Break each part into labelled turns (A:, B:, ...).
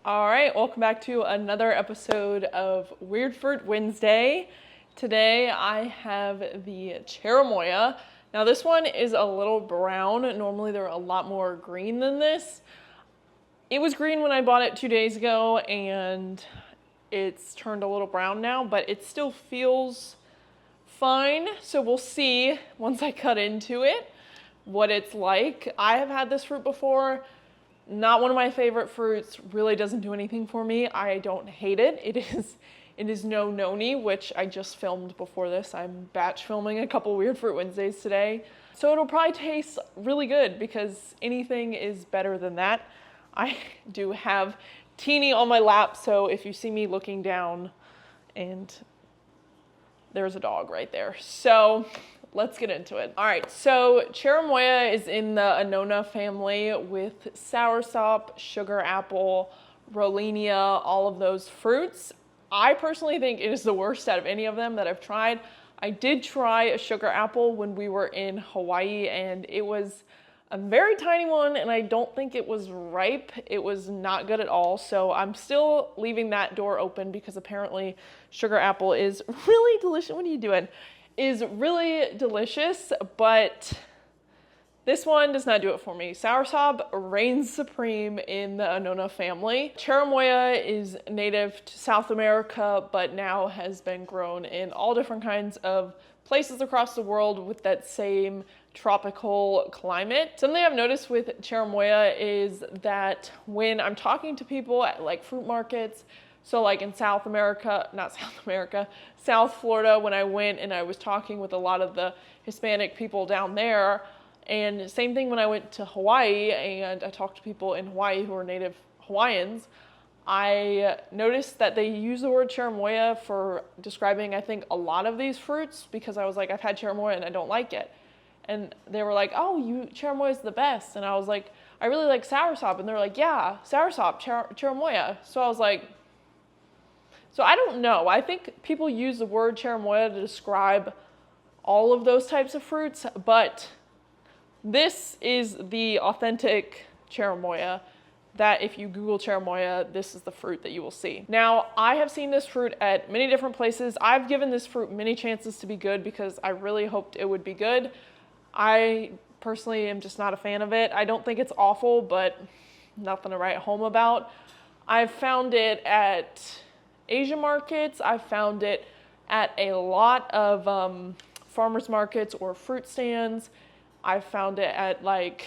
A: All right, welcome back to another episode of Weird Fruit Wednesday. Today I have the Cherimoya. Now this one is a little brown. Normally they're a lot more green than this. It was green when I bought it 2 days ago and it's turned a little brown now, but it still feels fine. So we'll see once I cut into it what it's like. I have had this fruit before. Not one of my favorite fruits, really doesn't do anything for me. I don't hate it. It is no noni, which I just filmed before this. I'm batch filming a couple Weird Fruit Wednesdays today. So it'll probably taste really good because anything is better than that. I do have Teeny on my lap, so if you see me looking down, and there's a dog right there. So let's get into it. All right, so Cherimoya is in the Annona family with soursop, sugar apple, rollinia, all of those fruits. I personally think it is the worst out of any of them that I've tried. I did try a sugar apple when we were in Hawaii and it was a very tiny one and I don't think it was ripe. It was not good at all. So I'm still leaving that door open because apparently sugar apple is really delicious. What are you doing? Is really delicious, but this one does not do it for me. Soursop reigns supreme in the Annona family. Cherimoya is native to South America, but now has been grown in all different kinds of places across the world with that same tropical climate. Something I've noticed with Cherimoya is that when I'm talking to people at like fruit markets, so like in South Florida, when I went and I was talking with a lot of the Hispanic people down there, and same thing when I went to Hawaii and I talked to people in Hawaii who are native Hawaiians, I noticed that they use the word Cherimoya for describing, I think, a lot of these fruits because I was like, I've had Cherimoya and I don't like it. And they were like, oh, Cherimoya is the best. And I was like, I really like soursop. And they're like, yeah, soursop, Cherimoya. So I was like, so I don't know. I think people use the word Cherimoya to describe all of those types of fruits, but this is the authentic Cherimoya that if you Google Cherimoya, this is the fruit that you will see. Now, I have seen this fruit at many different places. I've given this fruit many chances to be good because I really hoped it would be good. I personally am just not a fan of it. I don't think it's awful, but nothing to write home about. I've found it at Asian markets. I've found it at a lot of farmers markets or fruit stands. I've found it at like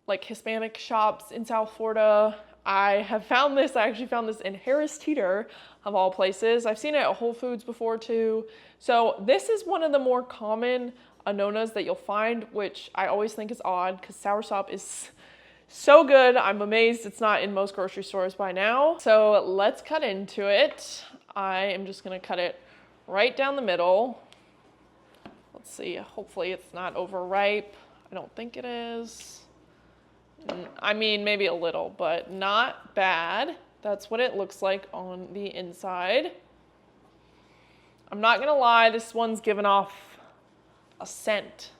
A: Hispanic shops in South Florida. I actually found this in Harris Teeter of all places. I've seen it at Whole Foods before too. So this is one of the more common Annonas that you'll find, which I always think is odd because soursop is so good. I'm amazed it's not in most grocery stores by now. So let's cut into it. I am just gonna cut it right down the middle. Let's see, hopefully it's not overripe. I don't think it is. I mean, maybe a little, but not bad. That's what it looks like on the inside. I'm not gonna lie, this one's given off a scent.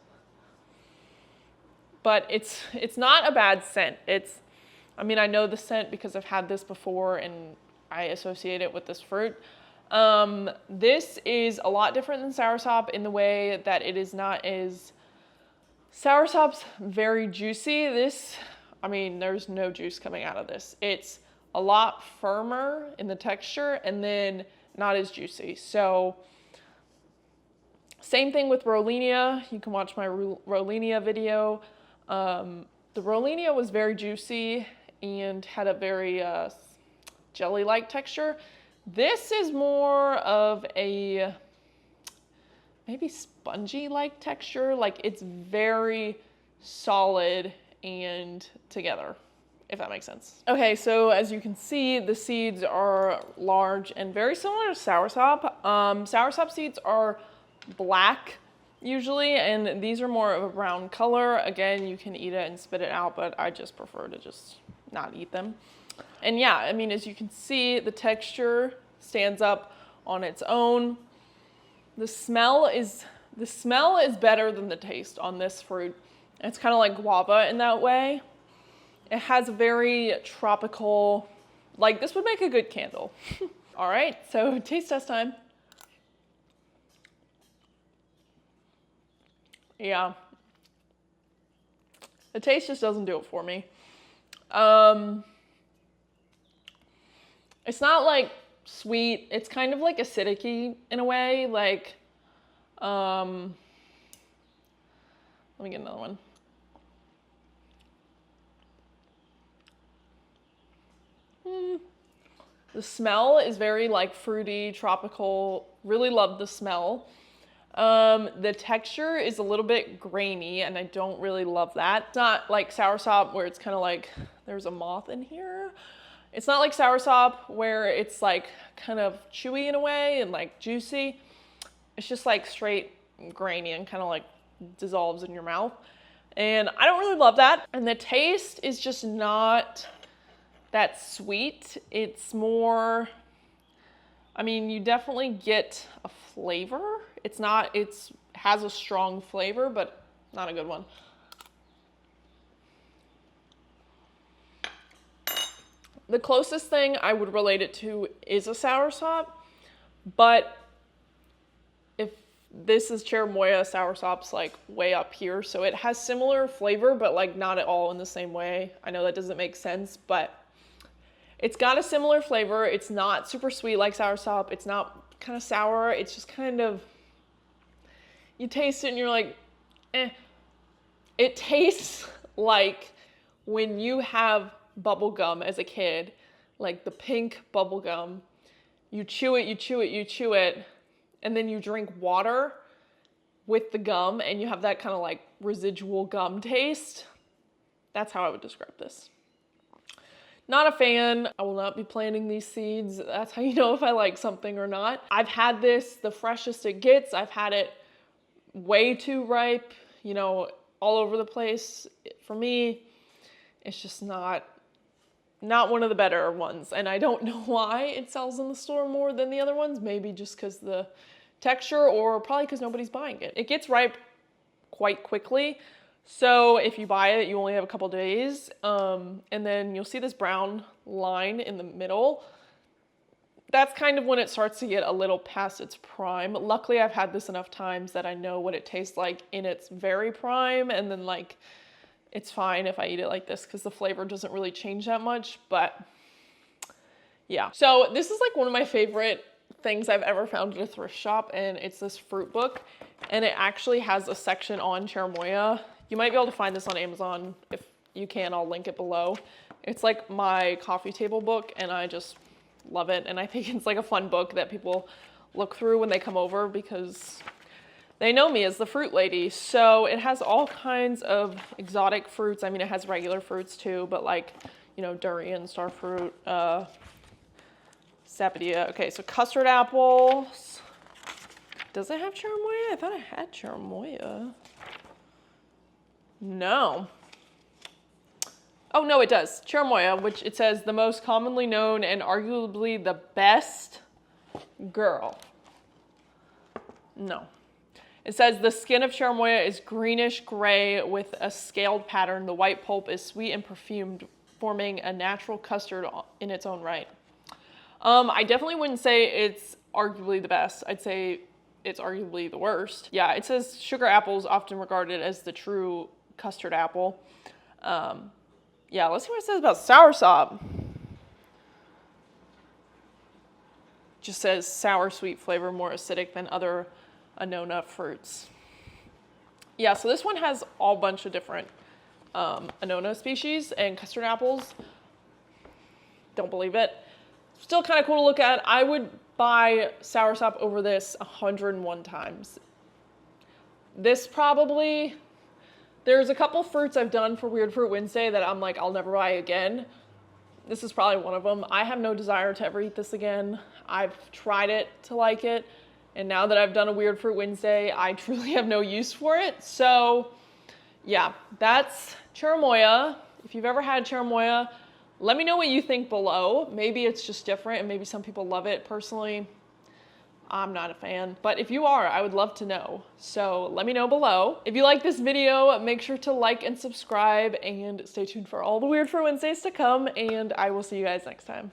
A: But it's not a bad scent. I mean, I know the scent because I've had this before and I associate it with this fruit. This is a lot different than soursop in the way that it is not as, soursop's very juicy. I mean, there's no juice coming out of this. It's a lot firmer in the texture and then not as juicy. So same thing with rollinia. You can watch my rollinia video. The rollinia was very juicy and had a very jelly-like texture. This is more of a maybe spongy-like texture. Like it's very solid and together, if that makes sense. Okay, so as you can see, the seeds are large and very similar to soursop. Soursop seeds are black usually, and these are more of a brown color. Again, you can eat it and spit it out, but I just prefer to just not eat them. And yeah, I mean, as you can see, the texture stands up on its own. The smell is better than the taste on this fruit. It's kind of like guava in that way. It has a very tropical, like this would make a good candle. All right, so taste test time. Yeah. The taste just doesn't do it for me. It's not like sweet. It's kind of like acidic-y in a way. Like, let me get another one. The smell is very like fruity, tropical. Really love the smell. The texture is a little bit grainy and I don't really love that. It's not like soursop where it's kind of like, there's a moth in here. It's not like soursop where it's like kind of chewy in a way and like juicy. It's just like straight grainy and kind of like dissolves in your mouth. And I don't really love that. And the taste is just not that sweet. It's more, I mean, you definitely get a flavor. It has a strong flavor, but not a good one. The closest thing I would relate it to is a soursop, but if this is Cherimoya, soursop's like way up here, so it has similar flavor, but like not at all in the same way. I know that doesn't make sense, but it's got a similar flavor. It's not super sweet like soursop. It's not kind of sour. It's just kind of, you taste it and you're like, eh. It tastes like when you have bubble gum as a kid, like the pink bubble gum. You chew it, you chew it, you chew it, and then you drink water with the gum and you have that kind of like residual gum taste. That's how I would describe this. Not a fan. I will not be planting these seeds. That's how you know if I like something or not. I've had this the freshest it gets. I've had it way too ripe, you know, all over the place. For me, it's just not one of the better ones. And I don't know why it sells in the store more than the other ones. Maybe just because the texture or probably because nobody's buying it. It gets ripe quite quickly. So if you buy it, you only have a couple days, and then you'll see this brown line in the middle. That's kind of when it starts to get a little past its prime. Luckily, I've had this enough times that I know what it tastes like in its very prime, and then like, it's fine if I eat it like this because the flavor doesn't really change that much, but yeah. So this is like one of my favorite things I've ever found at a thrift shop, and it's this fruit book, and it actually has a section on Cherimoya. You might be able to find this on Amazon. If you can, I'll link it below. It's like my coffee table book and I just love it. And I think it's like a fun book that people look through when they come over because they know me as the fruit lady. So it has all kinds of exotic fruits. I mean, it has regular fruits too, but like, you know, durian, starfruit, sapodilla. Okay, so custard apples. Does it have Cherimoya? I thought I had Cherimoya. No. Oh, no, it does. Cherimoya, which it says the most commonly known and arguably the best girl. No. It says the skin of Cherimoya is greenish gray with a scaled pattern. The white pulp is sweet and perfumed, forming a natural custard in its own right. I definitely wouldn't say it's arguably the best. I'd say it's arguably the worst. Yeah, it says sugar apple is often regarded as the true custard apple. Yeah, let's see what it says about soursop. Just says sour, sweet flavor, more acidic than other annona fruits. Yeah, so this one has all bunch of different annona species and custard apples. Don't believe it. Still kind of cool to look at. I would buy soursop over this 101 times. This probably, there's a couple fruits I've done for Weird Fruit Wednesday that I'm like, I'll never buy again. This is probably one of them. I have no desire to ever eat this again. I've tried it to like it. And now that I've done a Weird Fruit Wednesday, I truly have no use for it. So yeah, that's Cherimoya. If you've ever had Cherimoya, let me know what you think below. Maybe it's just different and maybe some people love it. Personally, I'm not a fan, but if you are, I would love to know. So let me know below. If you like this video, make sure to like and subscribe and stay tuned for all the Weird for Wednesdays to come, and I will see you guys next time.